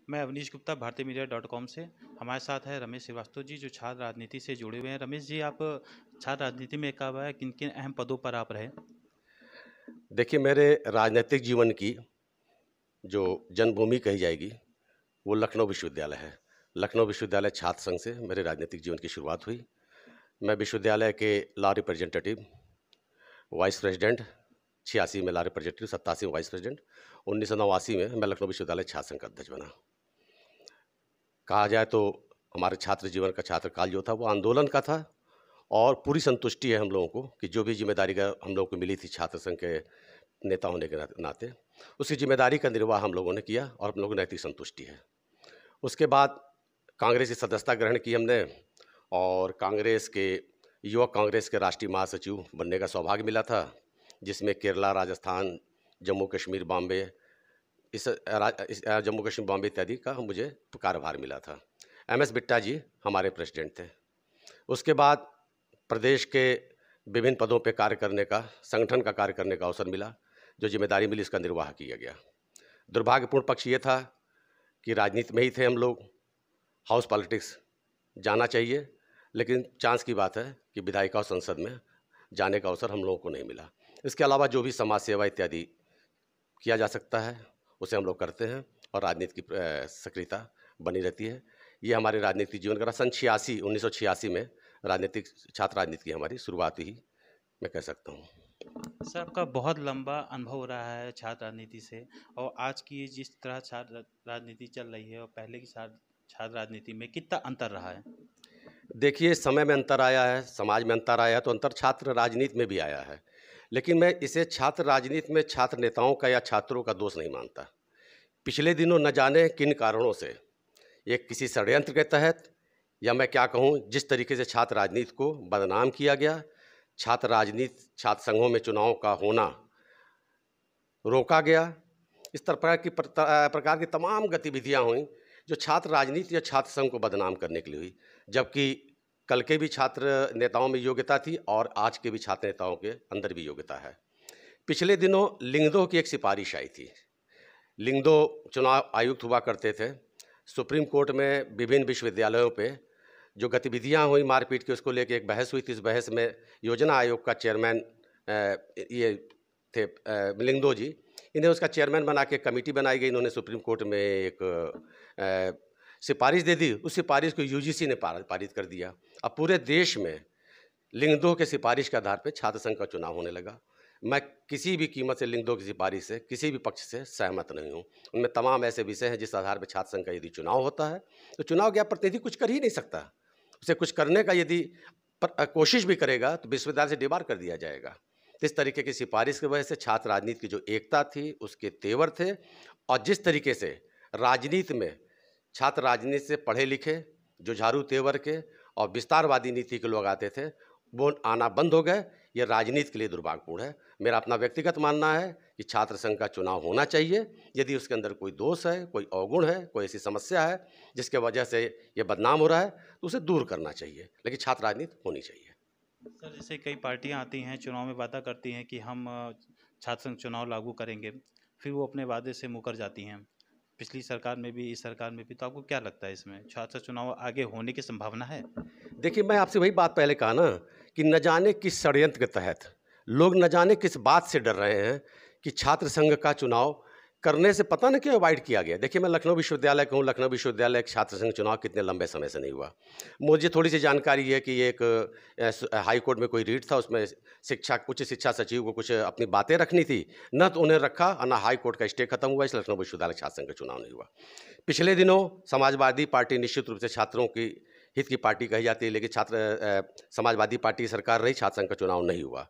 मैं अवनीश गुप्ता भारतीमीडिया.com से। हमारे साथ है रमेश श्रीवास्तव जी, जो छात्र राजनीति से जुड़े हुए हैं। रमेश जी, आप छात्र राजनीति में कब आए, किन किन अहम पदों पर आप रहे? देखिए, मेरे राजनीतिक जीवन की जो जन्मभूमि कही जाएगी वो लखनऊ विश्वविद्यालय है। लखनऊ विश्वविद्यालय छात्र संघ से मेरे राजनीतिक जीवन की शुरुआत हुई। मैं विश्वविद्यालय के लॉ रिप्रेजेंटेटिव, वाइस प्रेसिडेंट, 86 में लॉ रिप्रेजेंटेटिव, 87 में वाइस प्रेसिडेंट, 1989 में मैं लखनऊ विश्वविद्यालय छात्र संघ का अध्यक्ष बना। कहा जाए तो हमारे छात्र जीवन का छात्रकाल जो था वो आंदोलन का था, और पूरी संतुष्टि है हम लोगों को कि जो भी जिम्मेदारी का हम लोगों को मिली थी छात्र संघ के नेता होने के नाते, उसकी जिम्मेदारी का निर्वाह हम लोगों ने किया और हम लोगों को नैतिक संतुष्टि है। उसके बाद कांग्रेस की सदस्यता ग्रहण की हमने, और कांग्रेस के युवक कांग्रेस के राष्ट्रीय महासचिव बनने का सौभाग्य मिला था, जिसमें केरला, राजस्थान, जम्मू कश्मीर, बॉम्बे, जम्मू कश्मीर, बॉम्बे इत्यादि का मुझे कार्यभार मिला था। MS बिट्टा जी हमारे प्रेसिडेंट थे। उसके बाद प्रदेश के विभिन्न पदों पर कार्य करने का, संगठन का कार्य करने का अवसर मिला। जो जिम्मेदारी मिली उसका निर्वाह किया गया। दुर्भाग्यपूर्ण पक्ष ये था कि राजनीति में ही थे हम लोग, हाउस पॉलिटिक्स जाना चाहिए, लेकिन चांस की बात है कि विधायिका और संसद में जाने का अवसर हम लोगों को नहीं मिला। इसके अलावा जो भी समाज सेवा इत्यादि किया जा सकता है उसे हम लोग करते हैं, और राजनीति की सक्रियता बनी रहती है। ये हमारे राजनीतिक जीवन का सन 1986 में राजनीतिक छात्र राजनीति की हमारी शुरुआत ही मैं कह सकता हूँ। सर, आपका बहुत लंबा अनुभव रहा है छात्र राजनीति से, और आज की जिस तरह छात्र राजनीति चल रही है और पहले की छात्र राजनीति में कितना अंतर रहा है? देखिए, समय में अंतर आया है, समाज में अंतर आया है, तो अंतर छात्र राजनीति में भी आया है। लेकिन मैं इसे छात्र राजनीति में छात्र नेताओं का या छात्रों का दोष नहीं मानता। पिछले दिनों न जाने किन कारणों से ये किसी षड्यंत्र के तहत, या मैं क्या कहूँ, जिस तरीके से छात्र राजनीति को बदनाम किया गया, छात्र राजनीति, छात्र संघों में चुनाव का होना रोका गया, इस प्रकार की तमाम गतिविधियां हुई जो छात्र राजनीति या छात्र संघ को बदनाम करने के लिए हुई। जबकि कल के भी छात्र नेताओं में योग्यता थी और आज के भी छात्र नेताओं के अंदर भी योग्यता है। पिछले दिनों लिंगदो की एक सिफारिश आई थी। लिंगदो चुनाव आयुक्त हुआ करते थे। सुप्रीम कोर्ट में विभिन्न विश्वविद्यालयों पे जो गतिविधियां हुई मारपीट की, उसको लेकर एक बहस हुई थी। इस बहस में योजना आयोग का चेयरमैन ये थे लिंगदो जी, इन्हें उसका चेयरमैन बना के कमेटी बनाई गई। इन्होंने सुप्रीम कोर्ट में एक सिफारिश दे दी। उस सिफारिश को UGC ने पारित कर दिया। अब पूरे देश में लिंगदो के सिफारिश के आधार पर छात्र संघ का चुनाव होने लगा। मैं किसी भी कीमत से लिंगदो की सिफारिश से किसी भी पक्ष से सहमत नहीं हूँ। उनमें तमाम ऐसे विषय हैं जिस आधार पर छात्र संघ का यदि चुनाव होता है तो चुनाव गया प्रतिनिधि कुछ कर ही नहीं सकता। उसे कुछ करने का यदि कोशिश भी करेगा तो विश्वविद्यालय से डिबार कर दिया जाएगा। तो इस तरीके की सिफारिश की वजह से छात्र राजनीति की जो एकता थी, उसके तेवर थे, और जिस तरीके से राजनीति में छात्र राजनीति से पढ़े लिखे, जुझारू तेवर के और विस्तारवादी नीति के लोग आते थे, वो आना बंद हो गए। ये राजनीति के लिए दुर्भाग्यपूर्ण है। मेरा अपना व्यक्तिगत मानना है कि छात्र संघ का चुनाव होना चाहिए। यदि उसके अंदर कोई दोष है, कोई अवगुण है, कोई ऐसी समस्या है जिसके वजह से ये बदनाम हो रहा है, तो उसे दूर करना चाहिए, लेकिन छात्र राजनीति होनी चाहिए। सर, जैसे कई पार्टियां आती हैं, चुनाव में वादा करती हैं कि हम छात्र संघ चुनाव लागू करेंगे, फिर वो अपने वादे से मुकर जाती हैं। पिछली सरकार में भी, इस सरकार में भी। तो आपको क्या लगता है, इसमें छात्र चुनाव आगे होने की संभावना है? देखिए, मैं आपसे वही बात पहले कहा ना कि न जाने किस षड्यंत्र के तहत लोग न जाने किस बात से डर रहे हैं कि छात्र संघ का चुनाव करने से पता न क्यों अवॉइड किया गया। देखिए, मैं लखनऊ विश्वविद्यालय का हूँ। लखनऊ विश्वविद्यालय एक छात्र संघ चुनाव कितने लंबे समय से नहीं हुआ। मुझे थोड़ी सी जानकारी है कि एक हाई कोर्ट में कोई रीट था, उसमें उच्च शिक्षा सचिव को कुछ अपनी बातें रखनी थी, न तो उन्हें रखा और न हाई कोर्ट का स्टे खत्म हुआ, इसलिए लखनऊ विश्वविद्यालय छात्र संघ का चुनाव नहीं हुआ। पिछले दिनों समाजवादी पार्टी निश्चित रूप से छात्रों की हित की पार्टी कही जाती है, लेकिन समाजवादी पार्टी सरकार रही, छात्र संघ का चुनाव नहीं हुआ।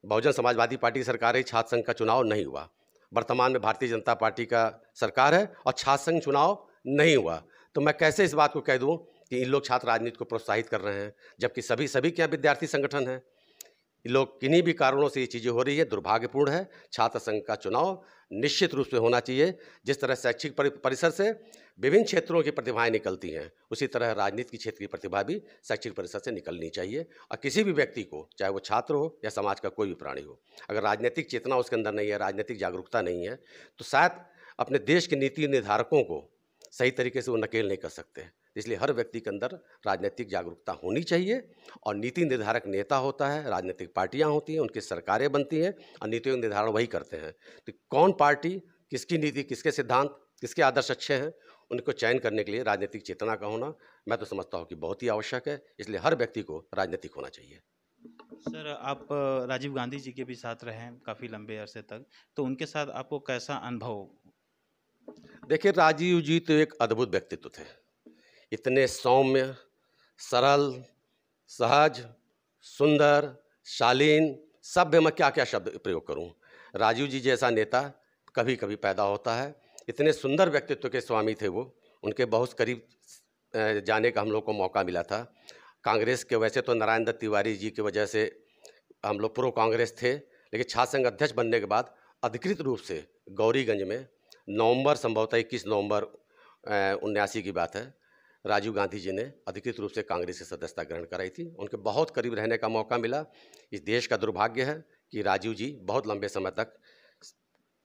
बहुजन समाजवादी पार्टी सरकार रही, छात्र संघ का चुनाव नहीं हुआ। वर्तमान में भारतीय जनता पार्टी का सरकार है और छात्र संघ चुनाव नहीं हुआ। तो मैं कैसे इस बात को कह दूं कि इन लोग छात्र राजनीति को प्रोत्साहित कर रहे हैं, जबकि सभी क्या विद्यार्थी संगठन हैं। ये लोग किन्हीं भी कारणों से ये चीज़ें हो रही है, दुर्भाग्यपूर्ण है। छात्र संघ का चुनाव निश्चित रूप से होना चाहिए। जिस तरह शैक्षिक परिसर से विभिन्न क्षेत्रों की प्रतिभाएं निकलती हैं, उसी तरह राजनीति के क्षेत्र की प्रतिभा भी शैक्षिक परिसर से निकलनी चाहिए। और किसी भी व्यक्ति को, चाहे वो छात्र हो या समाज का कोई भी प्राणी हो, अगर राजनीतिक चेतना उसके अंदर नहीं है, राजनीतिक जागरूकता नहीं है, तो शायद अपने देश के नीति निर्धारकों को सही तरीके से वो नकेल नहीं कर सकते। इसलिए हर व्यक्ति के अंदर राजनीतिक जागरूकता होनी चाहिए और नीति निर्धारक नेता होता है, राजनीतिक पार्टियां होती हैं, उनकी सरकारें बनती हैं और नीतियों का निर्धारण वही करते हैं। तो कौन पार्टी, किसकी नीति, किसके सिद्धांत, किसके आदर्श अच्छे हैं, उनको चयन करने के लिए राजनीतिक चेतना का होना मैं तो समझता हूँ कि बहुत ही आवश्यक है। इसलिए हर व्यक्ति को राजनीतिक होना चाहिए। सर, आप राजीव गांधी जी के भी साथ रहे हैं काफ़ी लंबे अरसे तक, तो उनके साथ आपको कैसा अनुभव? देखिए, राजीव जी तो एक अद्भुत व्यक्तित्व थे। इतने सौम्य, सरल, सहज, सुंदर, शालीन, सभ्य, मैं क्या क्या शब्द प्रयोग करूं। राजीव जी जैसा नेता कभी कभी पैदा होता है। इतने सुंदर व्यक्तित्व के स्वामी थे वो। उनके बहुत करीब जाने का हम लोग को मौका मिला था। कांग्रेस के, वैसे तो नारायण दत्त तिवारी जी की वजह से हम लोग प्रो कांग्रेस थे, लेकिन छात्र संघ अध्यक्ष बनने के बाद अधिकृत रूप से गौरीगंज में नवंबर, संभवतः 21 नवंबर 1979 की बात है, राजीव गांधी जी ने अधिकृत रूप से कांग्रेस की सदस्यता ग्रहण कराई थी। उनके बहुत करीब रहने का मौका मिला। इस देश का दुर्भाग्य है कि राजीव जी बहुत लंबे समय तक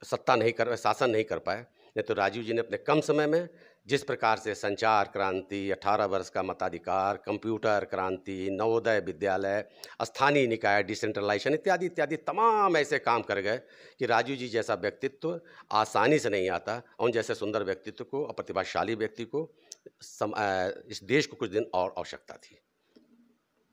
शासन नहीं कर पाए। नहीं तो राजीव जी ने अपने कम समय में जिस प्रकार से संचार क्रांति, 18 वर्ष का मताधिकार, कंप्यूटर क्रांति, नवोदय विद्यालय, स्थानीय निकाय, डिसेंट्रलाइजेशन इत्यादि इत्यादि तमाम ऐसे काम कर गए कि राजीव जी जैसा व्यक्तित्व आसानी से नहीं आता। उन जैसे सुंदर व्यक्तित्व को और प्रतिभाशाली व्यक्ति को इस देश को कुछ दिन और आवश्यकता थी।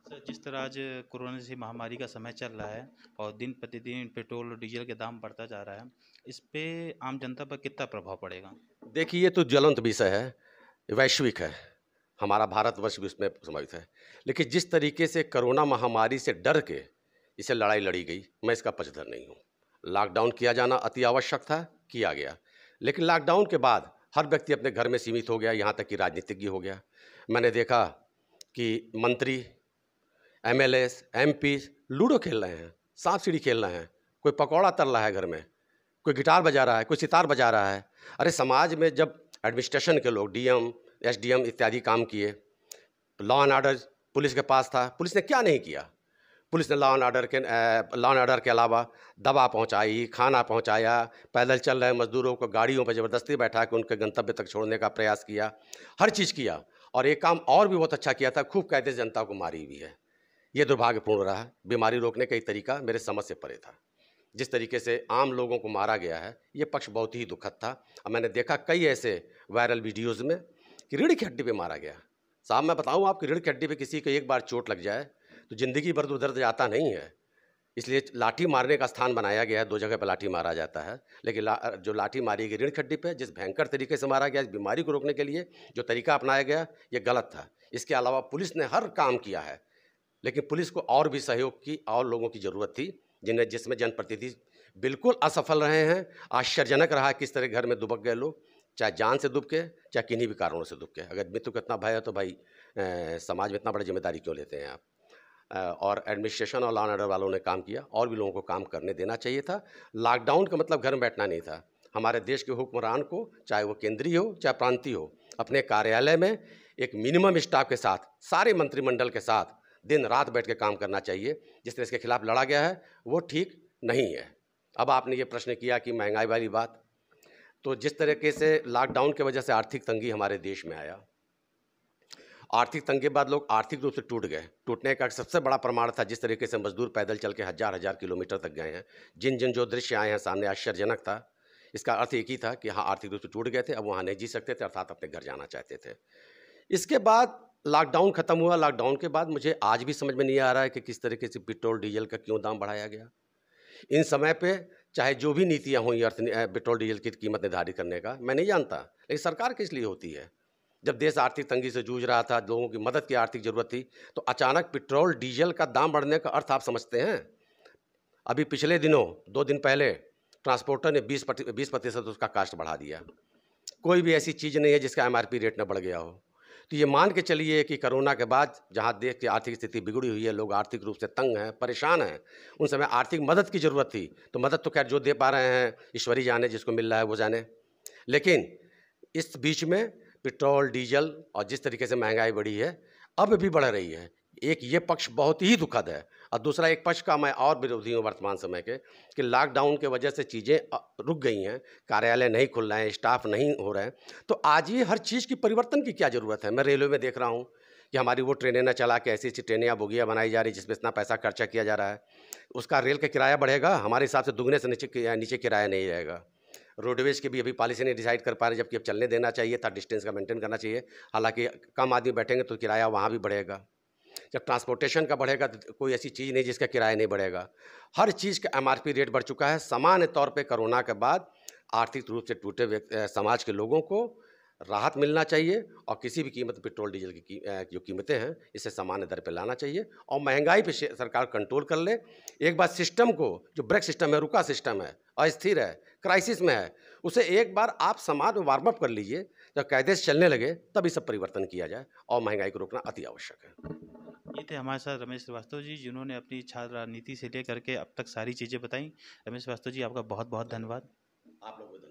सर, जिस तरह आज कोरोना जैसी महामारी का समय चल रहा है और दिन प्रतिदिन पेट्रोल और डीजल के दाम बढ़ता जा रहा है, इस पे आम जनता पर कितना प्रभाव पड़ेगा? देखिए, ये तो ज्वलंत विषय है, वैश्विक है, हमारा भारतवर्ष भी उसमें समाहित है। लेकिन जिस तरीके से कोरोना महामारी से डर के इसे लड़ाई लड़ी गई, मैं इसका पक्षधर नहीं हूँ। लॉकडाउन किया जाना अति आवश्यक था, किया गया। लेकिन लॉकडाउन के बाद हर व्यक्ति अपने घर में सीमित हो गया, यहाँ तक कि राजनीतिज्ञ हो गया। मैंने देखा कि मंत्री, एमएलएस, एमपी लूडो खेल रहे हैं, सांप सीढ़ी खेल रहे हैं, कोई पकौड़ा तल रहा है घर में, कोई गिटार बजा रहा है, कोई सितार बजा रहा है। अरे समाज में जब एडमिनिस्ट्रेशन के लोग, डीएम, एसडीएम इत्यादि काम किए, लॉ एंड ऑर्डर पुलिस के पास था, पुलिस ने क्या नहीं किया। पुलिस ने लॉ एंड ऑर्डर के अलावा दवा पहुंचाई, खाना पहुंचाया, पैदल चल रहे मजदूरों को गाड़ियों पर ज़बरदस्ती बैठा के उनके गंतव्य तक छोड़ने का प्रयास किया, हर चीज़ किया। और एक काम और भी बहुत अच्छा किया था, खूब कायदे से जनता को मारी भी है। ये दुर्भाग्यपूर्ण रहा। बीमारी रोकने का एक तरीका मेरे समझ से परे था। जिस तरीके से आम लोगों को मारा गया है, ये पक्ष बहुत ही दुखद था। और मैंने देखा कई ऐसे वायरल वीडियोज़ में कि रीढ़ की हड्डी पे मारा गया। साहब, मैं बताऊं आपकी, रीढ़ की हड्डी पे किसी को एक बार चोट लग जाए तो ज़िंदगी भर तो दर्द जाता नहीं है। इसलिए लाठी मारने का स्थान बनाया गया है, 2 जगह पर लाठी मारा जाता है। लेकिन जो लाठी मारी गई रीढ़ की हड्डी पे, जिस भयंकर तरीके से मारा गया, इस बीमारी को रोकने के लिए जो तरीका अपनाया गया, ये गलत था। इसके अलावा पुलिस ने हर काम किया है, लेकिन पुलिस को और भी सहयोग की और लोगों की ज़रूरत थी, जिसमें जनप्रतिनिधि बिल्कुल असफल रहे हैं। आश्चर्यजनक रहा किस तरह घर में दुबक गए लोग, चाहे जान से दुबके, चाहे किन्हीं भी कारणों से दुबके। अगर मृत्यु का इतना भय है तो भाई समाज में इतना बड़ी जिम्मेदारी क्यों लेते हैं आप? और एडमिनिस्ट्रेशन और लॉ एंड ऑर्डर वालों ने काम किया, और भी लोगों को काम करने देना चाहिए था। लॉकडाउन का मतलब घर में बैठना नहीं था। हमारे देश के हुक्मरान को, चाहे वो केंद्रीय हो चाहे प्रांतीय हो, अपने कार्यालय में एक मिनिमम स्टाफ के साथ, सारे मंत्रिमंडल के साथ दिन रात बैठ के काम करना चाहिए। जिस तरह इसके खिलाफ लड़ा गया है वो ठीक नहीं है। अब आपने ये प्रश्न किया कि महंगाई वाली बात, तो जिस तरीके से लॉकडाउन की वजह से आर्थिक तंगी हमारे देश में आया, आर्थिक तंगी के बाद लोग आर्थिक रूप से टूट गए। टूटने का सबसे बड़ा प्रमाण था जिस तरीके से मजदूर पैदल चल के हजार हजार किलोमीटर तक गए हैं। जिन जिन जो दृश्य आए हैं सामने, आश्चर्यजनक था। इसका अर्थ एक ही था कि हाँ, आर्थिक रूप से टूट गए थे, अब वहाँ नहीं जी सकते थे, अर्थात अपने घर जाना चाहते थे। इसके बाद लॉकडाउन खत्म हुआ। लॉकडाउन के बाद मुझे आज भी समझ में नहीं आ रहा है कि किस तरीके से पेट्रोल डीजल का क्यों दाम बढ़ाया गया। इन समय पे चाहे जो भी नीतियाँ हुई पेट्रोल डीजल की कीमत निर्धारित करने का, मैं नहीं जानता, लेकिन सरकार किस लिए होती है? जब देश आर्थिक तंगी से जूझ रहा था, लोगों की मदद की आर्थिक ज़रूरत थी, तो अचानक पेट्रोल डीजल का दाम बढ़ने का अर्थ आप समझते हैं? अभी पिछले दिनों 2 दिन पहले ट्रांसपोर्टर ने 20% उसका कास्ट बढ़ा दिया। कोई भी ऐसी चीज़ नहीं है जिसका MRP रेट न बढ़ गया हो। तो ये मान के चलिए कि कोरोना के बाद जहाँ देश की आर्थिक स्थिति बिगड़ी हुई है, लोग आर्थिक रूप से तंग हैं, परेशान हैं, उन समय आर्थिक मदद की ज़रूरत थी। तो मदद तो खैर जो दे पा रहे हैं ईश्वर ही जाने, जिसको मिल रहा है वो जाने। लेकिन इस बीच में पेट्रोल डीजल और जिस तरीके से महंगाई बढ़ी है, अब भी बढ़ रही है। एक ये पक्ष बहुत ही दुखद है। और दूसरा एक पक्ष का मैं और विरोधी हूँ वर्तमान समय के कि लॉकडाउन के वजह से चीज़ें रुक गई हैं, कार्यालय नहीं खुल रहे हैं, स्टाफ नहीं हो रहे हैं, तो आज ये हर चीज़ की परिवर्तन की क्या ज़रूरत है। मैं रेलवे में देख रहा हूँ कि हमारी वो ट्रेनें न चला के ऐसी-ऐसी ट्रेनें या बोगियाँ बनाई जा रही है जिसमें इतना पैसा खर्चा किया जा रहा है। उसका रेल का किराया बढ़ेगा, हमारे हिसाब से दुगने से नीचे किराया नहीं रहेगा। रोडवेज़ की भी अभी पॉलिसी नहीं डिसाइड कर पा रहे, जबकि अब चलने देना चाहिए था, डिस्टेंस का मेंटेन करना चाहिए। हालाँकि कम आदमी बैठेंगे तो किराया वहाँ भी बढ़ेगा। जब ट्रांसपोर्टेशन का बढ़ेगा तो कोई ऐसी चीज़ नहीं जिसका किराया नहीं बढ़ेगा। हर चीज़ का एमआरपी रेट बढ़ चुका है। सामान्य तौर पे कोरोना के बाद आर्थिक रूप से टूटे समाज के लोगों को राहत मिलना चाहिए और किसी भी कीमत पेट्रोल डीजल की जो कीमतें हैं इसे सामान्य दर पे लाना चाहिए और महंगाई पे सरकार कंट्रोल कर ले। एक बार सिस्टम को, जो ब्रेक सिस्टम है, रुका सिस्टम है, अस्थिर है, क्राइसिस में है, उसे एक बार आप समाज में वार्म अप कर लीजिए। जब कायदे से चलने लगे तब ये सब परिवर्तन किया जाए और महंगाई को रोकना अति आवश्यक है। ये थे हमारे साथ रमेश श्रीवास्तव जी, जिन्होंने अपनी छात्र राजनीति से लेकर के अब तक सारी चीज़ें बताई। रमेश श्रीवास्तव जी, आपका बहुत बहुत धन्यवाद। आप लोग